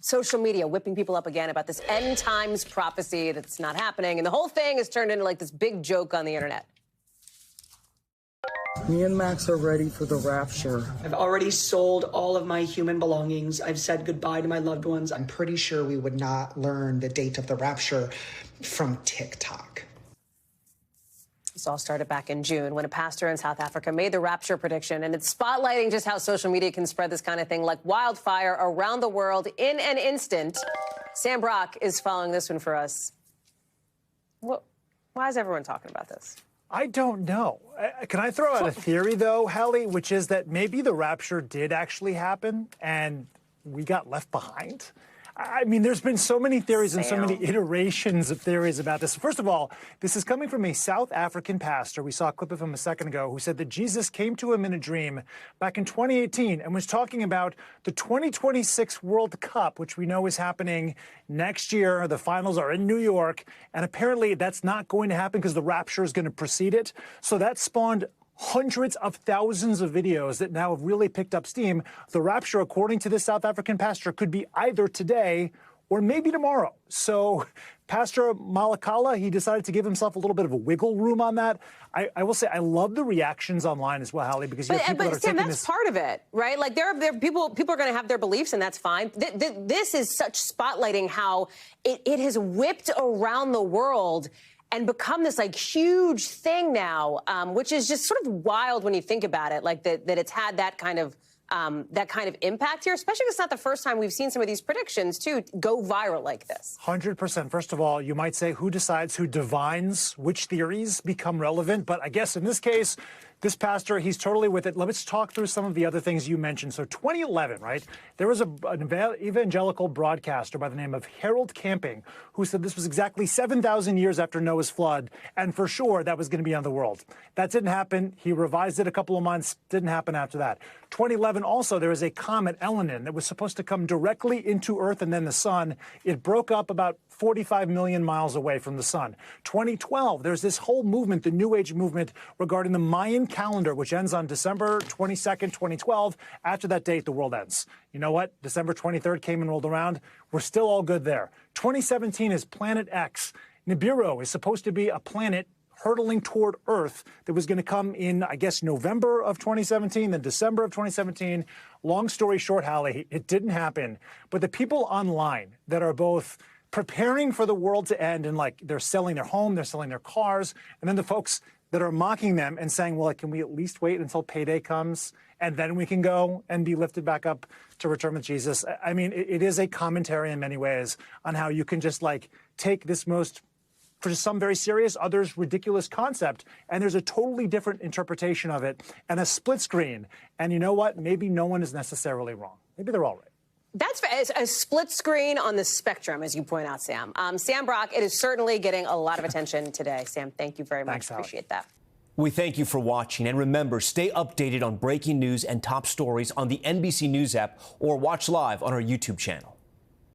Social media whipping people up again about this end times prophecy that's not happening. And the whole thing has turned into like this big joke on the internet. Me and Max are ready for the rapture. I've already sold all of my human belongings. I've said goodbye to my loved ones. I'm pretty sure we would not learn the date of the rapture from TikTok. This all started back in June when a pastor in South Africa made the rapture prediction, and it's spotlighting just how social media can spread this kind of thing like wildfire around the world in an instant. Sam Brock is following this one for us. Why is everyone talking about this? I don't know. Can I throw out a theory, though, Hallie, which is that maybe the rapture did actually happen and we got left behind? I mean, there's been so many theories and so many iterations of theories about this. First of all, this is coming from a South African pastor. We saw a clip of him a second ago who said that Jesus came to him in a dream back in 2018 and was talking about the 2026 World Cup, which we know is happening next year. The finals are in New York, and apparently that's not going to happen because the rapture is going to precede it. So that spawned hundreds of thousands of videos that now have really picked up steam. The rapture, according to this South African pastor, could be either today or maybe tomorrow. So Pastor Malakala, he decided to give himself a little bit of a wiggle room on that. I will say I love the reactions online as well, Hallie, because you have people that are Sam, taking that's part of it, right? Like there are people are going to have their beliefs, and that's fine. This is such spotlighting how it has whipped around the world and become this like huge thing now, which is just sort of wild when you think about it, like that it's had that kind of impact here, especially if it's not the first time we've seen some of these predictions, too, go viral like this. 100%. First of all, you might say who decides, who divines which theories become relevant. But I guess in this case, this pastor, he's totally with it. Let's talk through some of the other things you mentioned. So 2011, right, there was an evangelical broadcaster by the name of Harold Camping who said this was exactly 7,000 years after Noah's flood, and for sure that was going to be on the world. That didn't happen. He revised it a couple of months. Didn't happen after that. 2011 also, there was a comet, Elenin, that was supposed to come directly into Earth and then the sun. It broke up about 45 million miles away from the sun. 2012, there's this whole movement, the New Age movement, regarding the Mayan calendar, which ends on December 22nd, 2012. After that date, the world ends. You know what? December 23rd came and rolled around. We're still all good there. 2017 is Planet X. Nibiru is supposed to be a planet hurtling toward Earth that was going to come in, I guess, November of 2017, then December of 2017. Long story short, Hallie, it didn't happen. But the people online that are both preparing for the world to end and like they're selling their home, they're selling their cars, and then the folks that are mocking them and saying, well, like, can we at least wait until payday comes and then we can go and be lifted back up to return with Jesus? I mean, it is a commentary in many ways on how you can just like take this most, for some very serious, others ridiculous concept, and there's a totally different interpretation of it and a split screen. And you know what? Maybe no one is necessarily wrong. Maybe they're all right. That's a split screen on the spectrum, as you point out, Sam. Sam Brock, it is certainly getting a lot of attention today. Sam, thank you very much. Thanks, appreciate that. We thank you for watching. And remember, stay updated on breaking news and top stories on the NBC News app or watch live on our YouTube channel.